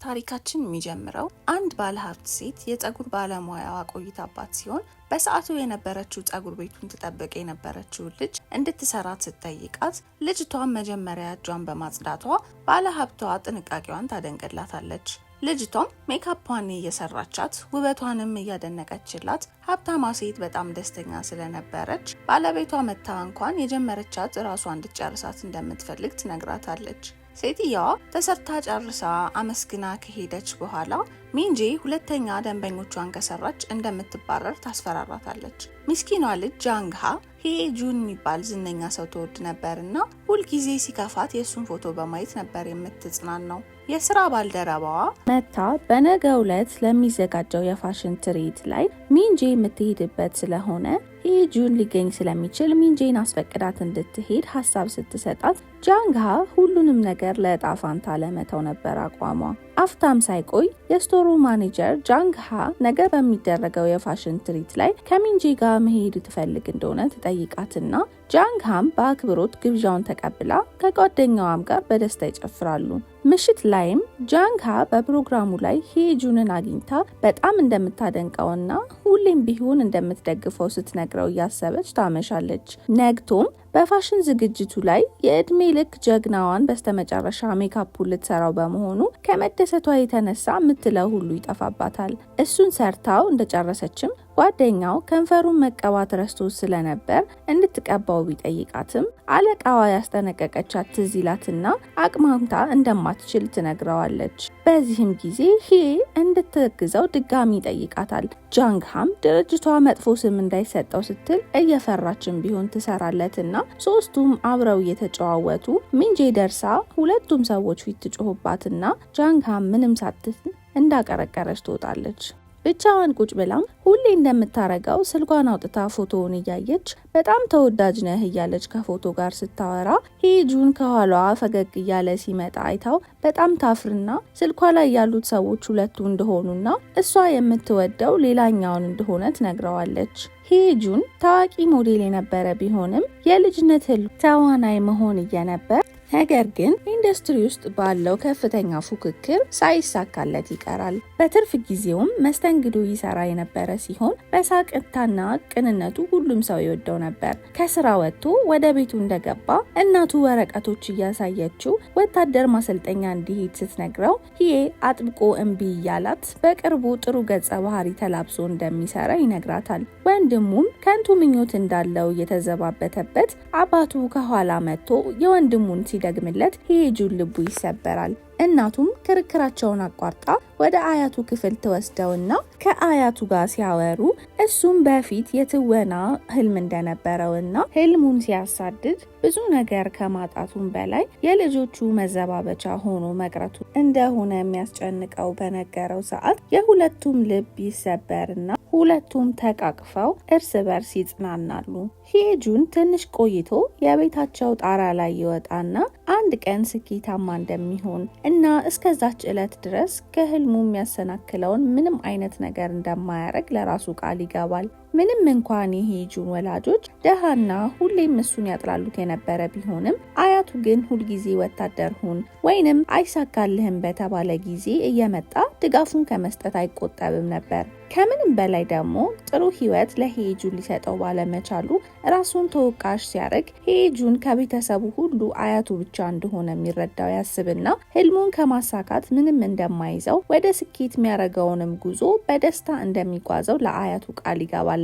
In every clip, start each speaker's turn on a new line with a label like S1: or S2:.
S1: ታሪካችን የሚጀምረው አንድ ባለሀብት ሴት የፀጉር ባለሙያዋ ቆይታባት ሲሆን በሰዓቱ የነበረችው ፀጉር ቤቱን ትጠብቅ የነበረችውን ልጅ እንድትሰራት ስትጠይቃት ልጅቷን መጀመሪያ እጇን በማጽዳቷ ባለሀብቷ ጥንቃቄዋን ታደንቅላታለች። ልጅቷም ሜካፓን እየሰራቻት ውበቷንም እያደነቀችላት ሀብታማ ሴት በጣም ደስተኛ ስለነበረች ባለቤቷ መታ እንኳን የጀመረቻት ራሷ እንድትጨርሳት እንደምትፈልግ ትነግራታለች። ሴትየዋ ተሰርታ ጨርሳ አመስግና ከሄደች በኋላ ሚንጄ ሁለተኛ ደንበኞቿን ከሰራች እንደምትባረር ታስፈራራታለች። ምስኪኗ ልጅ ጃንግሃ ሄ ጁን የሚባል ዝነኛ ሰው ትወድ ነበርና ሁልጊዜ ሲከፋት የእሱን ፎቶ በማየት ነበር የምትጽናናው። የስራ ባልደረባዋ መታ በነገው ዕለት ለሚዘጋጀው የፋሽን ትርኢት ላይ ሚንጄ የምትሄድበት ስለሆነ ሄ ጁን ሊገኝ ስለሚችል ሚንጄን አስፈቅዳት እንድትሄድ ሀሳብ ስትሰጣት ጃንግሃ ሁሉንም ነገር ለዕጣ ፋንታ ለመተው ነበር አቋሟ። አፍታም ሳይቆይ የስቶሩ ማኔጀር ጃንግሃ ነገ በሚደረገው የፋሽን ትርኢት ላይ ከሚንጄ ጋር መሄድ ትፈልግ እንደሆነ ትጠይቃትና ጃንግሃም በአክብሮት ግብዣውን ተቀብላ ከጓደኛዋም ጋር በደስታ ይጨፍራሉ። ምሽት ላይም ጃንግሃ በፕሮግራሙ ላይ ሄጁንን አግኝታ በጣም እንደምታደንቀውና ሁሌም ቢሆን እንደምትደግፈው ስትነግረው እያሰበች ታመሻለች። ነግቶም በፋሽን ዝግጅቱ ላይ የእድሜ ልክ ጀግናዋን በስተመጨረሻ ሜካፑን ልትሰራው በመሆኑ ከመደሰቷ የተነሳ የምትለው ሁሉ ይጠፋባታል። እሱን ሰርታው እንደጨረሰችም ጓደኛው ከንፈሩን መቀባት ረስቶ ስለነበር እንድትቀባው ቢጠይቃትም አለቃዋ ያስጠነቀቀቻት ትዝ ይላትና አቅማምታ እንደማትችል ትነግረዋለች። በዚህም ጊዜ ሄ እንድትግዘው ድጋሚ ይጠይቃታል። ጃንግሃም ድርጅቷ መጥፎ ስም እንዳይሰጠው ስትል እየፈራችን ቢሆን ትሰራለትና ሶስቱም አብረው እየተጨዋወቱ ሚንጄ ደርሳ ሁለቱም ሰዎች ፊት ትጮህባትና ጃንግሃም ምንም ሳትል እንዳቀረቀረች ትወጣለች። ብቻዋን ቁጭ ብላም ሁሌ እንደምታረጋው ስልኳን አውጥታ ፎቶውን እያየች በጣም ተወዳጅ ነህ እያለች ከፎቶ ጋር ስታወራ ሄጁን ከኋላዋ ፈገግ እያለ ሲመጣ አይታው በጣም ታፍርና ስልኳ ላይ ያሉት ሰዎች ሁለቱ እንደሆኑና እሷ የምትወደው ሌላኛውን እንደሆነ ትነግረዋለች። ሄጁን ታዋቂ ሞዴል የነበረ ቢሆንም የልጅነት ህልሙ ተዋናይ መሆን እየነበር ነገር ግን ኢንዱስትሪ ውስጥ ባለው ከፍተኛ ፉክክር ሳይሳካለት ይቀራል። በትርፍ ጊዜውም መስተንግዶ ይሰራ የነበረ ሲሆን በሳቅታና ቅንነቱ ሁሉም ሰው ይወደው ነበር። ከስራ ወጥቶ ወደ ቤቱ እንደገባ እናቱ ወረቀቶች እያሳየችው ወታደር ማሰልጠኛ እንዲሄድ ስትነግረው ይሄ አጥብቆ እምቢ እያላት በቅርቡ ጥሩ ገጸ ባህሪ ተላብሶ እንደሚሰራ ይነግራታል። ወንድሙም ከንቱ ምኞት እንዳለው እየተዘባበተበት አባቱ ከኋላ መጥቶ የወንድሙን ሲደግምለት ሄጁን ልቡ ይሰበራል። እናቱም ክርክራቸውን አቋርጣ ወደ አያቱ ክፍል ተወስደውና ከአያቱ ጋር ሲያወሩ እሱም በፊት የትወና ህልም እንደነበረውና ህልሙን ሲያሳድድ ብዙ ነገር ከማጣቱም በላይ የልጆቹ መዘባበቻ ሆኖ መቅረቱ እንደሆነ የሚያስጨንቀው በነገረው ሰዓት የሁለቱም ልብ ይሰበርና ሁለቱም ተቃቅፈው እርስ በርስ ይጽናናሉ። ሄጁን ትንሽ ቆይቶ የቤታቸው ጣራ ላይ ይወጣና አንድ ቀን ስኬታማ እንደሚሆን እና እስከዛች ዕለት ድረስ ከህልሙ የሚያሰናክለውን ምንም አይነት ነገር እንደማያደርግ ለራሱ ቃል ይገባል። ምንም እንኳን የሄጁን ወላጆች ደሃና ሁሌም እሱን ያጥላሉት የነበረ ቢሆንም አያቱ ግን ሁልጊዜ ወታደር ሁን ወይንም አይሳካልህም በተባለ ጊዜ እየመጣ ድጋፉን ከመስጠት አይቆጠብም ነበር። ከምንም በላይ ደግሞ ጥሩ ህይወት ለሄጁን ሊሰጠው ባለመቻሉ ራሱን ተወቃሽ ሲያደርግ ሄጁን ከቤተሰቡ ሁሉ አያቱ ብቻ እንደሆነ የሚረዳው ያስብና ህልሙን ከማሳካት ምንም እንደማይዘው ወደ ስኬት የሚያደርገውንም ጉዞ በደስታ እንደሚጓዘው ለአያቱ ቃል ይገባለታል።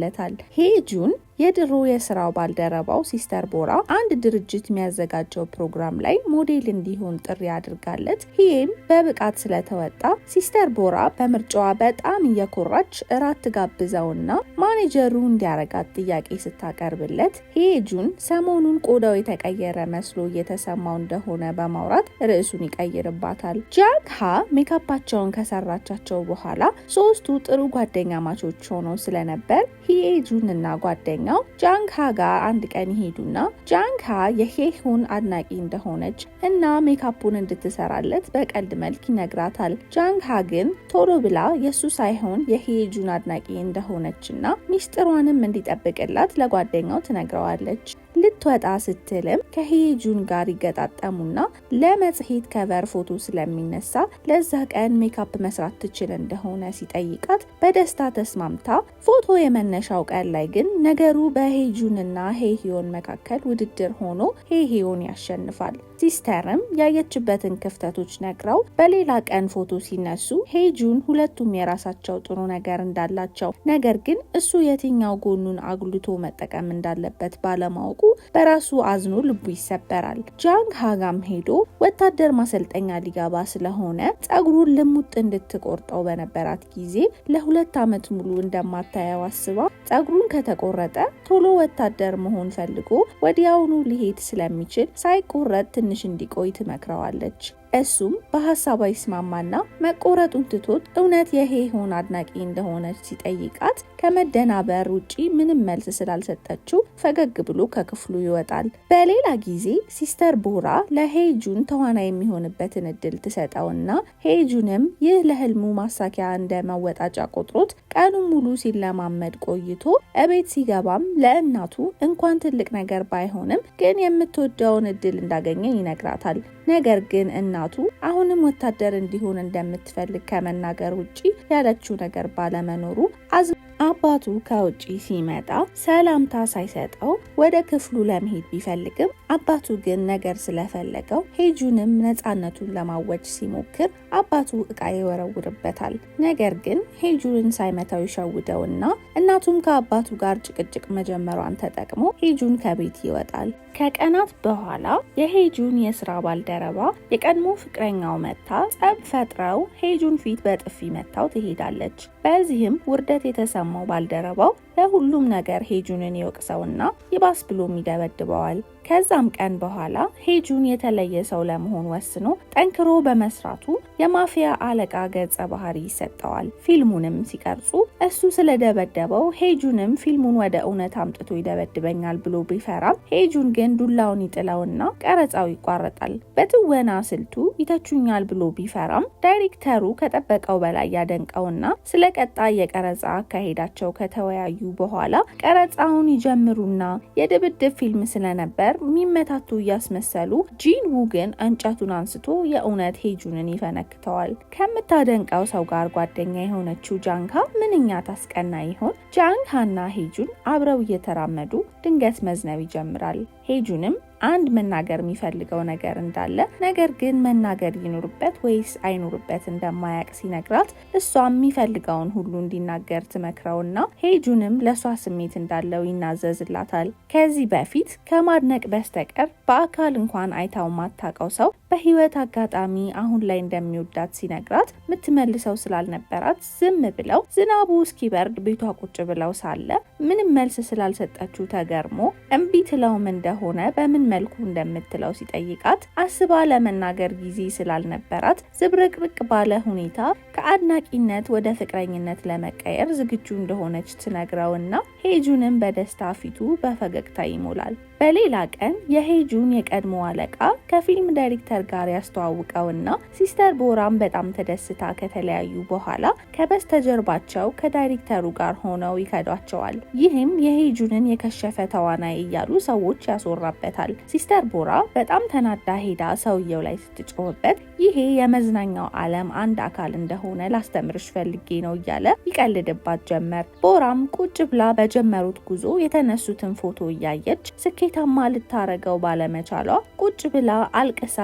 S1: ሄጁን የድሮ የስራው ባልደረባው ሲስተር ቦራ አንድ ድርጅት የሚያዘጋጀው ፕሮግራም ላይ ሞዴል እንዲሆን ጥሪ አድርጋለት ይህም በብቃት ስለተወጣ ሲስተር ቦራ በምርጫዋ በጣም እየኮራች እራት ትጋብዘውና ማኔጀሩ እንዲያረጋት ጥያቄ ስታቀርብለት ሄጁን ሰሞኑን ቆዳው የተቀየረ መስሎ እየተሰማው እንደሆነ በማውራት ርዕሱን ይቀይርባታል። ጃንግሃ ሜካፓቸውን ከሰራቻቸው በኋላ ሶስቱ ጥሩ ጓደኛ ማቾች ሆነው ስለነበር ሄጁንና ጓደኛ ጃንግሃ ጋር አንድ ቀን ይሄዱና ጃንግሃ የሄሁን አድናቂ እንደሆነች እና ሜካፑን እንድትሰራለት በቀልድ መልክ ይነግራታል። ጃንግሃ ግን ቶሎ ብላ የሱ ሳይሆን የሄጁን አድናቂ እንደሆነችና ሚስጥሯንም እንዲጠብቅላት ለጓደኛው ትነግረዋለች። ልትወጣ ስትልም ከሄጁን ጋር ይገጣጠሙና ለመጽሔት ከቨር ፎቶ ስለሚነሳ ለዛ ቀን ሜካፕ መስራት ትችል እንደሆነ ሲጠይቃት በደስታ ተስማምታ ፎቶ የመነሻው ቀን ላይ ግን ነገሩ በሄጁንና ሄሂዮን መካከል ውድድር ሆኖ ሄሂዮን ያሸንፋል። ሲስተርም ያየችበትን ክፍተቶች ነግረው በሌላ ቀን ፎቶ ሲነሱ ሄጁን ሁለቱም የራሳቸው ጥሩ ነገር እንዳላቸው ነገር ግን እሱ የትኛው ጎኑን አጉልቶ መጠቀም እንዳለበት ባለማወቁ በራሱ አዝኖ ልቡ ይሰበራል። ጃንግ ሃጋም ሄዶ ወታደር ማሰልጠኛ ሊገባ ስለሆነ ጸጉሩን ልሙጥ እንድትቆርጠው በነበራት ጊዜ ለ2 ዓመት ሙሉ እንደማታየው አስባ ጸጉሩን ከተቆረጠ ቶሎ ወታደር መሆን ፈልጎ ወዲያውኑ ሊሄድ ስለሚችል ሳይቆረጥ ትንሽ እንዲቆይ ትመክረዋለች። እሱም በሐሳቧ ይስማማና መቆረጡን ትቶት እውነት የሄሆን አድናቂ እንደሆነች ሲጠይቃት ከመደናበር ውጪ ምንም መልስ ስላልሰጠችው ፈገግ ብሎ ከክፍሉ ይወጣል። በሌላ ጊዜ ሲስተር ቦራ ለሄጁን ተዋናይ የሚሆንበትን እድል ትሰጠውና ሄጁንም ይህ ለህልሙ ማሳኪያ እንደ መወጣጫ ቆጥሮት ቀኑን ሙሉ ሲለማመድ ቆይቶ እቤት ሲገባም ለእናቱ እንኳን ትልቅ ነገር ባይሆንም ግን የምትወደውን እድል እንዳገኘ ይነግራታል። ነገር ግን እናቱ አሁንም ወታደር እንዲሆን እንደምትፈልግ ከመናገር ውጪ ያለችው ነገር ባለመኖሩ አባቱ ከውጪ ሲመጣ ሰላምታ ሳይሰጠው ወደ ክፍሉ ለመሄድ ቢፈልግም አባቱ ግን ነገር ስለፈለገው ሄጁንም ነፃነቱን ለማወጅ ሲሞክር አባቱ እቃ ይወረውርበታል። ነገር ግን ሄጁን ሳይመታው ይሸውደውና እናቱም ከአባቱ ጋር ጭቅጭቅ መጀመሯን ተጠቅሞ ሄጁን ከቤት ይወጣል። ከቀናት በኋላ የሄጁን የስራ ባልደረባ የቀድሞ ፍቅረኛው መታ ጸብ ፈጥረው ሄጁን ፊት በጥፊ መታው ትሄዳለች። በዚህም ውርደት የተሰማው ባልደረባው ለሁሉም ነገር ሄጁንን ይወቅሰውና ይባስ ብሎም ይደበድበዋል። ከዛም ቀን በኋላ ሄጁን የተለየ ሰው ለመሆን ወስኖ ጠንክሮ በመስራቱ የማፊያ አለቃ ገጸ ባህሪ ይሰጠዋል። ፊልሙንም ሲቀርጹ እሱ ስለደበደበው ሄጁንም ፊልሙን ወደ እውነት አምጥቶ ይደበድበኛል ብሎ ቢፈራም ሄጁን ግን ዱላውን ይጥለውና ቀረጻው ይቋረጣል። በትወና ስልቱ ይተቹኛል ብሎ ቢፈራም ዳይሬክተሩ ከጠበቀው በላይ ያደንቀውና ስለ ቀጣይ የቀረጻ አካሄዳቸው ከተወያዩ በኋላ ቀረጻውን ይጀምሩና የድብድብ ፊልም ስለነበር ሚመታቱ እያስመሰሉ ጂንዉ ግን እንጨቱን አንስቶ የእውነት ሄጁንን ይፈነክተዋል። ከምታደንቀው ሰው ጋር ጓደኛ የሆነችው ጃንግሃ ምንኛ ታስቀና ይሆን? ጃንግሃና ሄጁን አብረው እየተራመዱ ድንገት መዝነብ ይጀምራል። ሄጁንም አንድ መናገር የሚፈልገው ነገር እንዳለ ነገር ግን መናገር ይኖርበት ወይስ አይኖርበት እንደማያቅ ሲነግራት እሷም የሚፈልገውን ሁሉ እንዲናገር ትመክረውና ሄጁንም ለሷ ስሜት እንዳለው ይናዘዝላታል። ከዚህ በፊት ከማድነቅ በስተቀር በአካል እንኳን አይታው ማታቀው ሰው በህይወት አጋጣሚ አሁን ላይ እንደሚወዳት ሲነግራት ምትመልሰው ስላልነበራት ዝም ብለው ዝናቡ እስኪበርድ ቤቷ ቁጭ ብለው ሳለ ምንም መልስ ስላልሰጠችው ተገርሞ እምቢ ትለውም እንደሆነ በምን መልኩ እንደምትለው ሲጠይቃት አስባ ለመናገር ጊዜ ስላልነበራት ዝብርቅርቅ ባለ ሁኔታ ከአድናቂነት ወደ ፍቅረኝነት ለመቀየር ዝግጁ እንደሆነች ትነግረውና ሄጁንም በደስታ ፊቱ በፈገግታ ይሞላል። በሌላ ቀን የሄጁን የቀድሞ አለቃ ከፊልም ዳይሬክተር ጋር ያስተዋውቀውና ሲስተር ቦራም በጣም ተደስታ ከተለያዩ በኋላ ከበስተጀርባቸው ከዳይሬክተሩ ጋር ሆነው ይከዷቸዋል። ይህም የሄጁንን የከሸፈ ተዋናይ እያሉ ሰዎች ያስወራበታል። ሲስተር ቦራ በጣም ተናዳ ሄዳ ሰውየው ላይ ስትጮህበት ይሄ የመዝናኛው ዓለም አንድ አካል እንደሆነ ላስተምርሽ ፈልጌ ነው እያለ ይቀልድባት ጀመር። ቦራም ቁጭ ብላ በጀመሩት ጉዞ የተነሱትን ፎቶ እያየች ስኬታማ ልታረገው ባለመቻሏ ቁጭ ብላ አልቅሳ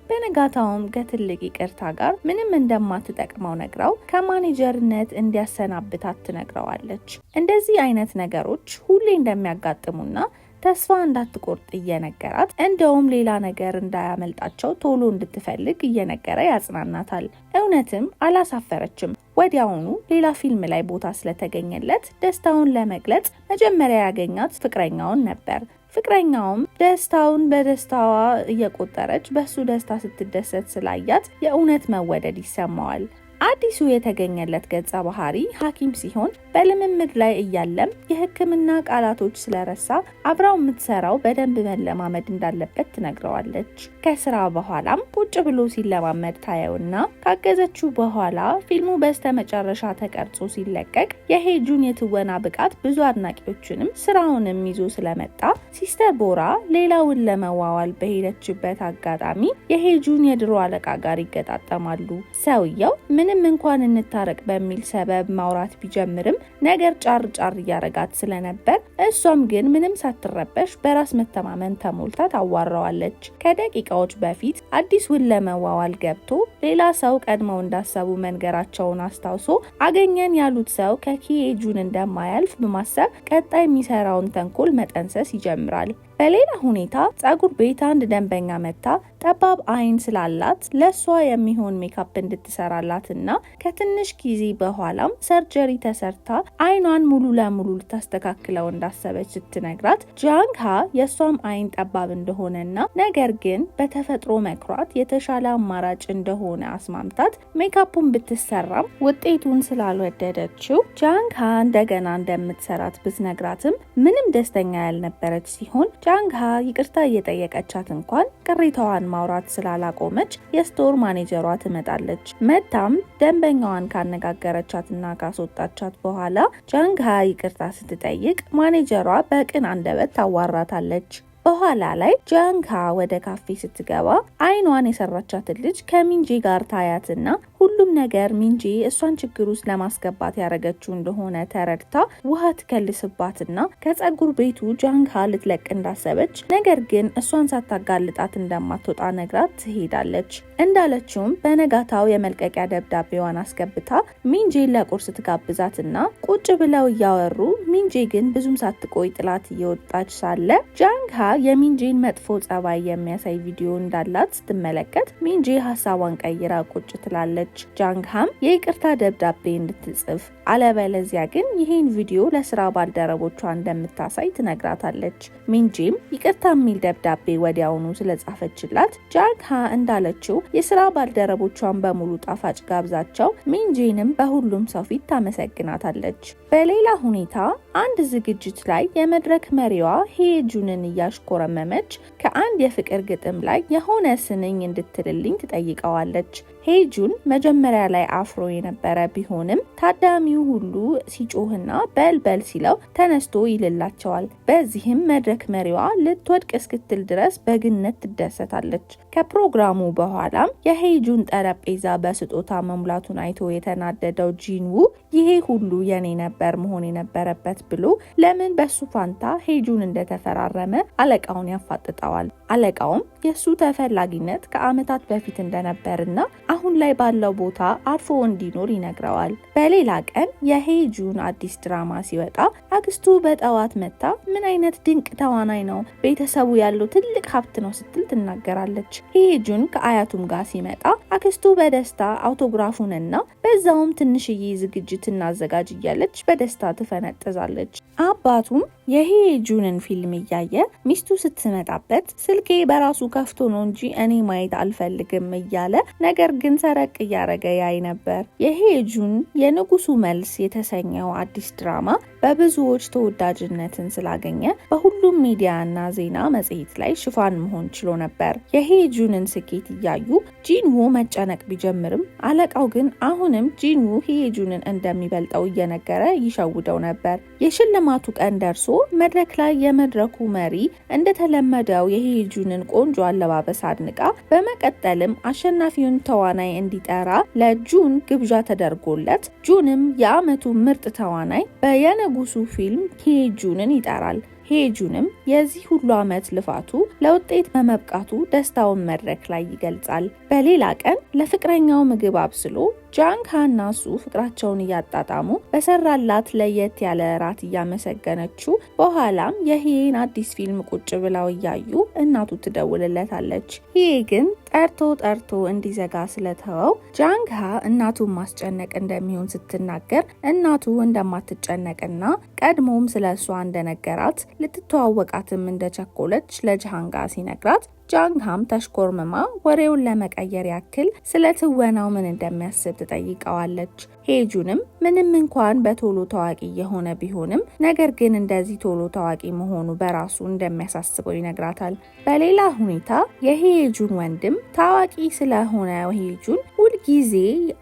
S1: በነጋታውም ከትልቅ ይቅርታ ጋር ምንም እንደማትጠቅመው ነግራው ከማኔጀርነት እንዲያሰናብታት ትነግረዋለች። እንደዚህ አይነት ነገሮች ሁሌ እንደሚያጋጥሙና ተስፋ እንዳትቆርጥ እየነገራት እንደውም ሌላ ነገር እንዳያመልጣቸው ቶሎ እንድትፈልግ እየነገረ ያጽናናታል። እውነትም አላሳፈረችም። ወዲያውኑ ሌላ ፊልም ላይ ቦታ ስለተገኘለት ደስታውን ለመግለጽ መጀመሪያ ያገኛት ፍቅረኛውን ነበር። ፍቅረኛውም ደስታውን በደስታዋ እየቆጠረች በሱ ደስታ ስትደሰት ስላያት የእውነት መወደድ ይሰማዋል። አዲሱ የተገኘለት ገጸ ባህሪ ሐኪም ሲሆን በልምምድ ላይ እያለም የሕክምና ቃላቶች ስለረሳ አብራው የምትሰራው በደንብ መለማመድ እንዳለበት ትነግረዋለች። ከስራ በኋላም ቁጭ ብሎ ሲለማመድ ታየውና ካገዘችው በኋላ ፊልሙ በስተመጨረሻ ተቀርጾ ሲለቀቅ የሄጁን የትወና ብቃት ብዙ አድናቂዎችንም ስራውንም ይዞ ስለመጣ ሲስተር ቦራ ሌላውን ለመዋዋል በሄደችበት አጋጣሚ የሄጁን የድሮ አለቃ ጋር ይገጣጠማሉ። ሰውየው ምንም እንኳን እንታረቅ በሚል ሰበብ ማውራት ቢጀምርም ነገር ጫር ጫር እያረጋት ስለነበር እሷም ግን ምንም ሳትረበሽ በራስ መተማመን ተሞልታ ታዋራዋለች። ከደቂቃዎች በፊት አዲሱን ለመዋዋል ገብቶ ሌላ ሰው ቀድመው እንዳሰቡ መንገራቸውን አስታውሶ አገኘን ያሉት ሰው ከኪዬጁን እንደማያልፍ በማሰብ ቀጣይ የሚሰራውን ተንኮል መጠንሰስ ይጀምራል። በሌላ ሁኔታ ጸጉር ቤት አንድ ደንበኛ መታ ጠባብ አይን ስላላት ለሷ የሚሆን ሜካፕ እንድትሰራላትና ከትንሽ ጊዜ በኋላም ሰርጀሪ ተሰርታ አይኗን ሙሉ ለሙሉ ልታስተካክለው እንዳሰበች ስትነግራት ጃንግ ሀ የሷም አይን ጠባብ እንደሆነና ነገር ግን በተፈጥሮ መኩራት የተሻለ አማራጭ እንደሆነ አስማምታት ሜካፑን ብትሰራም ውጤቱን ስላልወደደችው ጃንግ ሀ እንደገና እንደምትሰራት ብትነግራትም ምንም ደስተኛ ያልነበረች ሲሆን ጃንግ ሀ ይቅርታ እየጠየቀቻት እንኳን ቅሬታዋን ማውራት ስላላቆመች የስቶር ማኔጀሯ ትመጣለች። መታም ደንበኛዋን ካነጋገረቻትና ካስወጣቻት በኋላ ጃንግ ሀ ይቅርታ ስትጠይቅ ማኔጀሯ በቅን አንደበት ታዋራታለች። በኋላ ላይ ጃንግ ሀ ወደ ካፌ ስትገባ አይኗን የሰራቻትን ልጅ ከሚንጂ ጋር ታያትና ሁሉም ነገር ሚንጂ እሷን ችግር ውስጥ ለማስገባት ያደረገችው እንደሆነ ተረድታ ውሃ ትከልስባትና ከጸጉር ቤቱ ጃንግ ሀ ልትለቅ እንዳሰበች ነገር ግን እሷን ሳታጋልጣት እንደማትወጣ ነግራት ትሄዳለች። እንዳለችውም በነጋታው የመልቀቂያ ደብዳቤዋን አስገብታ ሚንጂን ለቁርስ ትጋብዛትና ቁጭ ብለው እያወሩ ሚንጂ ግን ብዙም ሳትቆይ ጥላት እየወጣች ሳለ ጃንግ ሀ የሚንጂን መጥፎ ጸባይ የሚያሳይ ቪዲዮ እንዳላት ስትመለከት ሚንጂ ሀሳቧን ቀይራ ቁጭ ትላለች። ጃንግ ሀም የይቅርታ ደብዳቤ እንድትጽፍ አለበለዚያ ግን ይሄን ቪዲዮ ለስራ ባልደረቦቿ እንደምታሳይ ትነግራታለች። ሚንጂም ይቅርታ የሚል ደብዳቤ ወዲያውኑ ስለጻፈችላት ጃንግ ሀ እንዳለችው የስራ ባልደረቦቿን በሙሉ ጣፋጭ ጋብዛቸው ሚንጂንም በሁሉም ሰው ፊት ታመሰግናታለች። በሌላ ሁኔታ አንድ ዝግጅት ላይ የመድረክ መሪዋ ሄጁንን እያሽኮረመመች ከአንድ የፍቅር ግጥም ላይ የሆነ ስንኝ እንድትልልኝ ትጠይቀዋለች። ሄጁን መጀመሪያ ላይ አፍሮ የነበረ ቢሆንም ታዳሚው ሁሉ ሲጮህና በልበል ሲለው ተነስቶ ይልላቸዋል። በዚህም መድረክ መሪዋ ልትወድቅ እስክትል ድረስ በግነት ትደሰታለች። ከፕሮግራሙ በኋላም የሄጁን ጠረጴዛ በስጦታ መሙላቱን አይቶ የተናደደው ጂንዉ ይሄ ሁሉ የኔ ነበር መሆን የነበረበት ብሎ ለምን በሱ ፋንታ ሄጁን እንደተፈራረመ አለቃውን ያፋጥጠዋል። አለቃውም የሱ ተፈላጊነት ከዓመታት በፊት እንደነበርና አሁን ላይ ባለው ቦታ አርፎ እንዲኖር ይነግረዋል። በሌላ ቀን የሄጁን አዲስ ድራማ ሲወጣ አክስቱ በጠዋት መታ ምን አይነት ድንቅ ተዋናይ ነው፣ ቤተሰቡ ያለው ትልቅ ሀብት ነው ስትል ትናገራለች። ሄጁን ከአያቱም ጋር ሲመጣ አክስቱ በደስታ አውቶግራፉንና በዛውም ትንሽዬ ዝግጅት እናዘጋጅ እያለች በደስታ ትፈነጥዛለች። አባቱም የሄጁንን ፊልም እያየ ሚስቱ ስትመጣበት ስልኬ በራሱ ከፍቶ ነው እንጂ እኔ ማየት አልፈልግም እያለ ነገር ግን ሰረቅ እያረገ ያይ ነበር። የሄጁን የንጉሱ መልስ የተሰኘው አዲስ ድራማ በብዙዎች ተወዳጅነትን ስላገኘ በሁሉም ሚዲያና ዜና መጽሔት ላይ ሽፋን መሆን ችሎ ነበር። የሄጁንን ስኬት እያዩ ጂንዉ መጨነቅ ቢጀምርም አለቃው ግን አሁንም ጂንዉ ሄጁንን እንደሚበልጠው እየነገረ ይሸውደው ነበር። የሽልማቱ ቀን ደርሶ መድረክ ላይ የመድረኩ መሪ እንደተለመደው የሄጁንን ቆንጆ አለባበስ አድንቃ በመቀጠልም አሸናፊውን ተዋናይ እንዲጠራ ለጁን ግብዣ ተደርጎለት ጁንም የዓመቱ ምርጥ ተዋናይ በየንጉሱ ፊልም ሄጁንን ይጠራል። ሄጁንም የዚህ ሁሉ ዓመት ልፋቱ ለውጤት በመብቃቱ ደስታውን መድረክ ላይ ይገልጻል። በሌላ ቀን ለፍቅረኛው ምግብ አብስሎ ጃንግ ሀና እሱ ፍቅራቸውን እያጣጣሙ በሰራላት ለየት ያለ እራት እያመሰገነችው በኋላም የሄን አዲስ ፊልም ቁጭ ብለው እያዩ እናቱ ትደውልለታለች። ይሄ ግን ጠርቶ እንዲዘጋ ስለተወው ጃንግ ሀ እናቱን ማስጨነቅ እንደሚሆን ስትናገር እናቱ እንደማትጨነቅና ቀድሞም ስለ እሷ እንደነገራት ልትተዋወቃትም እንደቸኮለች ለጃንግ ሀ ሲነግራት ጃንግሃም ተሽኮርምማ ወሬውን ለመቀየር ያክል ስለ ትወናው ምን እንደሚያስብ ትጠይቀዋለች። ሄጁንም ምንም እንኳን በቶሎ ታዋቂ የሆነ ቢሆንም ነገር ግን እንደዚህ ቶሎ ታዋቂ መሆኑ በራሱ እንደሚያሳስበው ይነግራታል። በሌላ ሁኔታ የሄጁን ወንድም ታዋቂ ስለሆነ ሄጁን ሁልጊዜ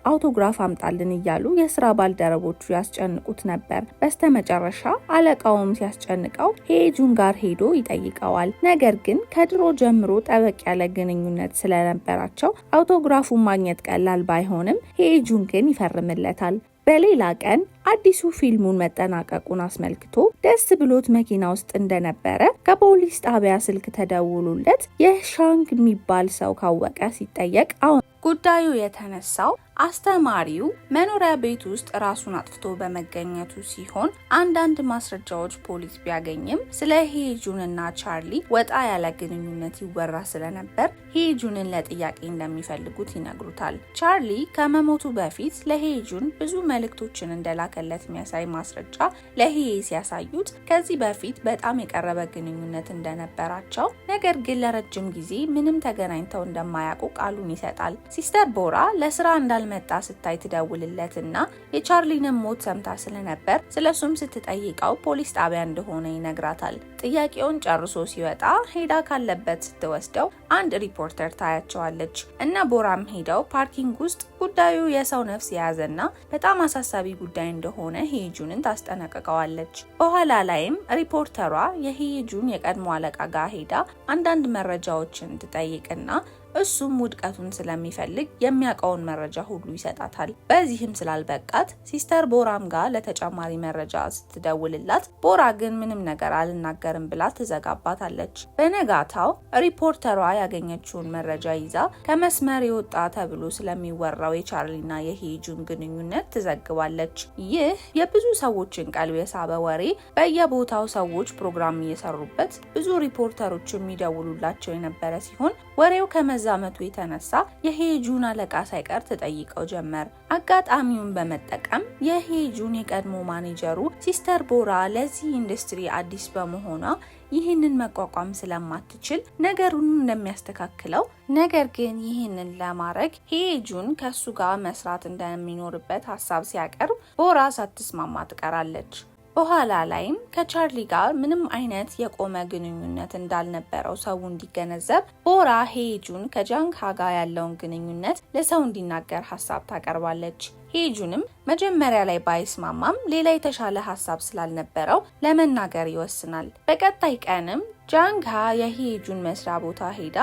S1: አውቶግራፍ አምጣልን እያሉ የስራ ባልደረቦቹ ያስጨንቁት ነበር። በስተመጨረሻ አለቃውም ሲያስጨንቀው ሄጁን ጋር ሄዶ ይጠይቀዋል። ነገር ግን ከድሮ ጀምሮ ጠበቅ ያለ ግንኙነት ስለነበራቸው አውቶግራፉን ማግኘት ቀላል ባይሆንም ሄጁን ግን ይፈርምለታል። በሌላ ቀን አዲሱ ፊልሙን መጠናቀቁን አስመልክቶ ደስ ብሎት መኪና ውስጥ እንደነበረ ከፖሊስ ጣቢያ ስልክ ተደውሎለት የሻንግ የሚባል ሰው ካወቀ ሲጠየቅ ጉዳዩ የተነሳው አስተማሪው መኖሪያ ቤት ውስጥ ራሱን አጥፍቶ በመገኘቱ ሲሆን አንዳንድ ማስረጃዎች ፖሊስ ቢያገኝም ስለ ሄጁንና ቻርሊ ወጣ ያለ ግንኙነት ይወራ ስለነበር ሄጁንን ለጥያቄ እንደሚፈልጉት ይነግሩታል። ቻርሊ ከመሞቱ በፊት ለሄጁን ብዙ መልእክቶችን እንደላከለት የሚያሳይ ማስረጃ ለሄይ ሲያሳዩት ከዚህ በፊት በጣም የቀረበ ግንኙነት እንደነበራቸው፣ ነገር ግን ለረጅም ጊዜ ምንም ተገናኝተው እንደማያውቁ ቃሉን ይሰጣል። ሲስተር ቦራ ለስራ እንዳልመጣ ስታይ ትደውልለትና የቻርሊንም ሞት ሰምታ ስለነበር ስለሱም ስትጠይቀው ፖሊስ ጣቢያ እንደሆነ ይነግራታል። ጥያቄውን ጨርሶ ሲወጣ ሄዳ ካለበት ስትወስደው አንድ ሪፖርተር ታያቸዋለች እና ቦራም ሄደው ፓርኪንግ ውስጥ ጉዳዩ የሰው ነፍስ የያዘና በጣም አሳሳቢ ጉዳይ እንደሆነ ሄጁንን ታስጠነቅቀዋለች። በኋላ ላይም ሪፖርተሯ የሄጁን የቀድሞ አለቃ ጋር ሄዳ አንዳንድ መረጃዎችን ትጠይቅና እሱም ውድቀቱን ስለሚፈልግ የሚያውቀውን መረጃ ሁሉ ይሰጣታል። በዚህም ስላልበቃት ሲስተር ቦራም ጋር ለተጨማሪ መረጃ ስትደውልላት ቦራ ግን ምንም ነገር አልናገርም ብላ ትዘጋባታለች። በነጋታው ሪፖርተሯ ያገኘችውን መረጃ ይዛ ከመስመር የወጣ ተብሎ ስለሚወራው የቻርሊና የሄጁን ግንኙነት ትዘግባለች። ይህ የብዙ ሰዎችን ቀልብ የሳበ ወሬ በየቦታው ሰዎች ፕሮግራም እየሰሩበት ብዙ ሪፖርተሮች የሚደውሉላቸው የነበረ ሲሆን ወሬው ከመዛመቱ የተነሳ የሄጁን አለቃ ሳይቀር ተጠይቀው ጀመር። አጋጣሚውን በመጠቀም የሄጁን የቀድሞ ማኔጀሩ ሲስተር ቦራ ለዚህ ኢንዱስትሪ አዲስ በመሆኗ ይህንን መቋቋም ስለማትችል ነገሩን እንደሚያስተካክለው፣ ነገር ግን ይህንን ለማድረግ ሄጁን ከሱ ጋር መስራት እንደሚኖርበት ሀሳብ ሲያቀርብ ቦራ ሳትስማማ ትቀራለች። በኋላ ላይም ከቻርሊ ጋር ምንም አይነት የቆመ ግንኙነት እንዳልነበረው ሰው እንዲገነዘብ ቦራ ሄጁን ከጃንግሃ ጋር ያለውን ግንኙነት ለሰው እንዲናገር ሀሳብ ታቀርባለች። ሄጁንም መጀመሪያ ላይ ባይስማማም ሌላ የተሻለ ሀሳብ ስላልነበረው ለመናገር ይወስናል። በቀጣይ ቀንም ጃንግሃ የሄጁን መስሪያ ቦታ ሄዳ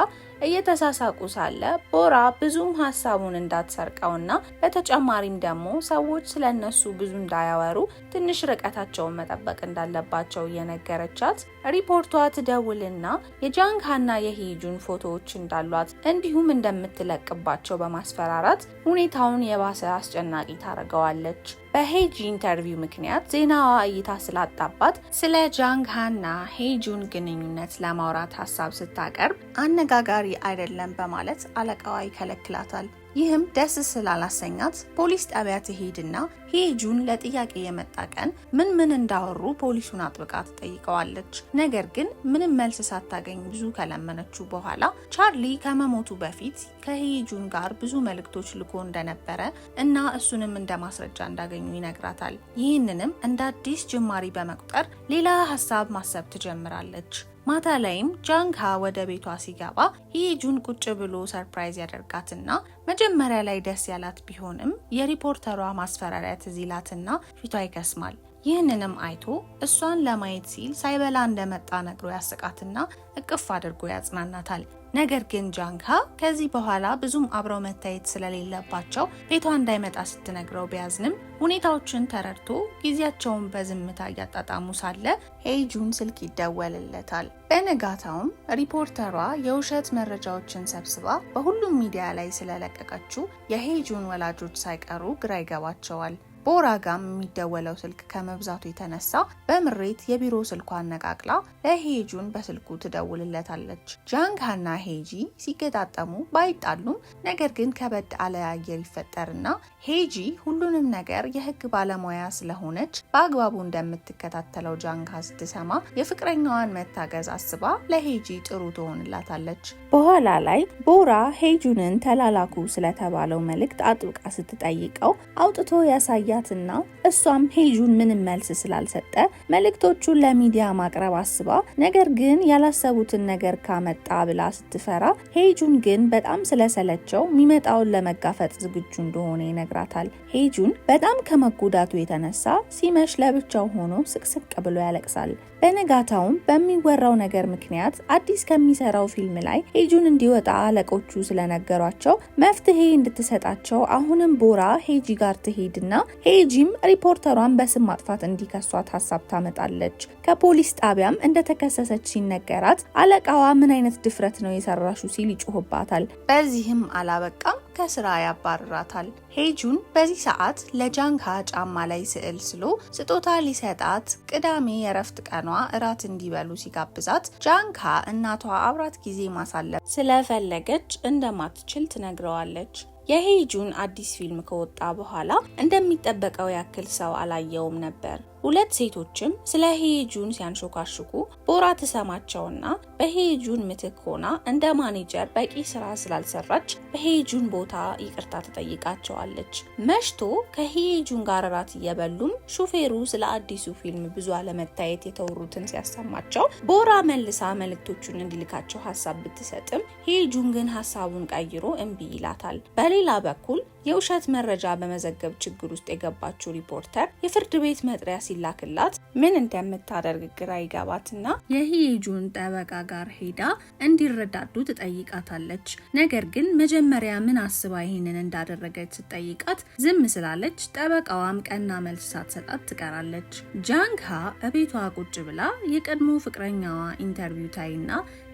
S1: እየተሳሳቁ ሳለ ቦራ ብዙም ሀሳቡን እንዳትሰርቀውና በተጨማሪም ደግሞ ሰዎች ስለነሱ ብዙ እንዳያወሩ ትንሽ ርቀታቸውን መጠበቅ እንዳለባቸው እየነገረቻት ሪፖርቷ ትደውልና የጃንግሃና የሄጁን ፎቶዎች እንዳሏት እንዲሁም እንደምትለቅባቸው በማስፈራራት ሁኔታውን የባሰ አስጨናቂ ታደርገዋለች። በሄጂ ኢንተርቪው ምክንያት ዜናዋ እይታ ስላጣባት ስለ ጃንግሃና ሄጁን ግንኙነት ለማውራት ሀሳብ ስታቀርብ አነጋጋሪ አይደለም በማለት አለቃዋ ይከለክላታል። ይህም ደስ ስላላሰኛት ፖሊስ ጣቢያ ትሄድና ሄጁን ለጥያቄ የመጣ ቀን ምን እንዳወሩ ፖሊሱን አጥብቃ ትጠይቀዋለች። ነገር ግን ምንም መልስ ሳታገኝ ብዙ ከለመነችው በኋላ ቻርሊ ከመሞቱ በፊት ከሄጁን ጋር ብዙ መልእክቶች ልኮ እንደነበረ እና እሱንም እንደ ማስረጃ እንዳገኙ ይነግራታል። ይህንንም እንደ አዲስ ጅማሪ በመቁጠር ሌላ ሀሳብ ማሰብ ትጀምራለች። ማታ ላይም ጃንግሃ ወደ ቤቷ ሲገባ ሄጁን ቁጭ ብሎ ሰርፕራይዝ ያደርጋትና መጀመሪያ ላይ ደስ ያላት ቢሆንም የሪፖርተሯ ማስፈራሪያ ትዝ ይላትና ፊቷ ይከስማል። ይህንንም አይቶ እሷን ለማየት ሲል ሳይበላ እንደመጣ ነግሮ ያስቃትና እቅፍ አድርጎ ያጽናናታል። ነገር ግን ጃንግሃ ከዚህ በኋላ ብዙም አብረው መታየት ስለሌለባቸው ቤቷ እንዳይመጣ ስትነግረው ቢያዝንም ሁኔታዎችን ተረድቶ ጊዜያቸውን በዝምታ እያጣጣሙ ሳለ ሄጁን ስልክ ይደወልለታል። በነጋታውም ሪፖርተሯ የውሸት መረጃዎችን ሰብስባ በሁሉም ሚዲያ ላይ ስለለቀቀችው የሄጁን ወላጆች ሳይቀሩ ግራ ይገባቸዋል። ቦራ ጋም የሚደወለው ስልክ ከመብዛቱ የተነሳ በምሬት የቢሮ ስልኳን ነቃቅላ ለሄጁን በስልኩ ትደውልለታለች። ጃንግሃና ሄጂ ሲገጣጠሙ ባይጣሉም ነገር ግን ከበድ አለ አየር ይፈጠርና ሄጂ ሁሉንም ነገር የህግ ባለሙያ ስለሆነች በአግባቡ እንደምትከታተለው ጃንግሃ ስትሰማ የፍቅረኛዋን መታገዝ አስባ ለሄጂ ጥሩ ትሆንላታለች። በኋላ ላይ ቦራ ሄጁንን ተላላኩ ስለተባለው መልእክት አጥብቃ ስትጠይቀው አውጥቶ ያሳያትና እሷም ሄጁን ምንም መልስ ስላልሰጠ መልእክቶቹን ለሚዲያ ማቅረብ አስባ ነገር ግን ያላሰቡትን ነገር ካመጣ ብላ ስትፈራ ሄጁን ግን በጣም ስለሰለቸው የሚመጣውን ለመጋፈጥ ዝግጁ እንደሆነ ይነግራታል። ሄጁን በጣም ከመጎዳቱ የተነሳ ሲመሽ ለብቻው ሆኖ ስቅስቅ ብሎ ያለቅሳል። በነጋታውም በሚወራው ነገር ምክንያት አዲስ ከሚሰራው ፊልም ላይ ሄጁን እንዲወጣ አለቆቹ ስለነገሯቸው መፍትሄ እንድትሰጣቸው አሁንም ቦራ ሄጂ ጋር ትሄድና ሄጂም ሪፖርተሯን በስም ማጥፋት እንዲከሷት ሀሳብ ታመጣለች። ከፖሊስ ጣቢያም እንደተከሰሰች ሲነገራት አለቃዋ ምን አይነት ድፍረት ነው የሰራሹ ሲል ይጮህባታል። በዚህም አላበቃም፣ ከስራ ያባርራታል። ሄጁን በዚህ ሰዓት ለጃንግሃ ጫማ ላይ ስዕል ስሎ ስጦታ ሊሰጣት ቅዳሜ የረፍት ቀኗ እራት እንዲበሉ ሲጋብዛት ጃንግሃ እናቷ አብራት ጊዜ ማሳለፍ ስለፈለገች እንደማትችል ትነግረዋለች። የሄጁን አዲስ ፊልም ከወጣ በኋላ እንደሚጠበቀው ያክል ሰው አላየውም ነበር። ሁለት ሴቶችም ስለ ሄጁን ሲያንሾካሽኩ ቦራ ትሰማቸውና በሄጁን ምትክ ሆና እንደ ማኔጀር በቂ ስራ ስላልሰራች በሄጁን ቦታ ይቅርታ ትጠይቃቸዋለች። መሽቶ ከሄጁን ጋር እራት እየበሉም ሹፌሩ ስለ አዲሱ ፊልም ብዙ አለመታየት የተወሩትን ሲያሰማቸው ቦራ መልሳ መልእክቶቹን እንዲልካቸው ሀሳብ ብትሰጥም ሄጁን ግን ሀሳቡን ቀይሮ እምቢ ይላታል። በሌላ በኩል የውሸት መረጃ በመዘገብ ችግር ውስጥ የገባችው ሪፖርተር የፍርድ ቤት መጥሪያ ሲላክላት ምን እንደምታደርግ ግራ ይገባትና የሄጁን ጠበቃ ጋር ሄዳ እንዲረዳዱ ትጠይቃታለች። ነገር ግን መጀመሪያ ምን አስባ ይሄንን እንዳደረገች ስትጠይቃት ዝም ስላለች ጠበቃዋም ቀና መልስ ሳትሰጣት ትቀራለች። ጃንግሃ እቤቷ ቁጭ ብላ የቀድሞ ፍቅረኛዋ ኢንተርቪው ታይና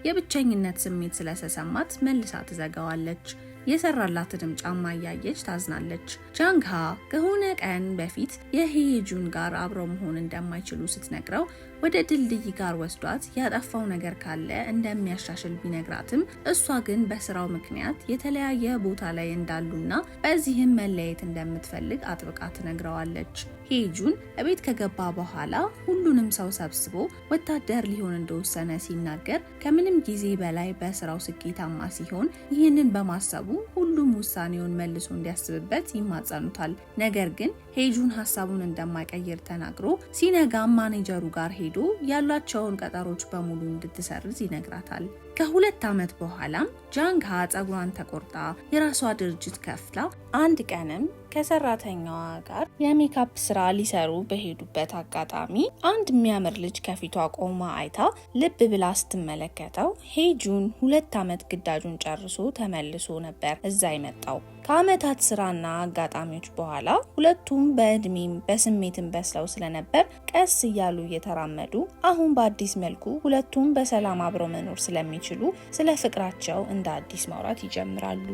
S1: የብቸኝነት ስሜት ስለተሰማት መልሳ ትዘጋዋለች። የሰራላትንም ጫማ እያየች ታዝናለች። ጃንግሃ ከሆነ ቀን በፊት የሄጁን ጋር አብረው መሆን እንደማይችሉ ስትነግረው ወደ ድልድይ ጋር ወስዷት ያጠፋው ነገር ካለ እንደሚያሻሽል ቢነግራትም እሷ ግን በስራው ምክንያት የተለያየ ቦታ ላይ እንዳሉና በዚህም መለየት እንደምትፈልግ አጥብቃ ትነግረዋለች። ሄጁን እቤት ከገባ በኋላ ሁሉንም ሰው ሰብስቦ ወታደር ሊሆን እንደወሰነ ሲናገር ከምንም ጊዜ በላይ በስራው ስኬታማ ሲሆን ይህንን በማሰቡ ሁሉም ውሳኔውን መልሶ እንዲያስብበት ይማጸኑታል። ነገር ግን ሄጁን ሀሳቡን እንደማይቀይር ተናግሮ ሲነጋም ማኔጀሩ ጋር ሄዶ ያሏቸውን ቀጠሮች በሙሉ እንድትሰርዝ ይነግራታል። ከ2 ዓመት በኋላም ጃንግሃ ጸጉሯን ተቆርጣ የራሷ ድርጅት ከፍታ አንድ ቀንም ከሰራተኛዋ ጋር የሜካፕ ስራ ሊሰሩ በሄዱበት አጋጣሚ አንድ የሚያምር ልጅ ከፊቷ ቆማ አይታ ልብ ብላ ስትመለከተው ሄጁን 2 ዓመት ግዳጁን ጨርሶ ተመልሶ ነበር እዛ የመጣው። ከአመታት ስራና አጋጣሚዎች በኋላ ሁለቱም በእድሜም በስሜትም በስለው ስለነበር ቀስ እያሉ እየተራመዱ አሁን በአዲስ መልኩ ሁለቱም በሰላም አብረው መኖር ስለሚችሉ ስለ ፍቅራቸው እንደ አዲስ ማውራት ይጀምራሉ።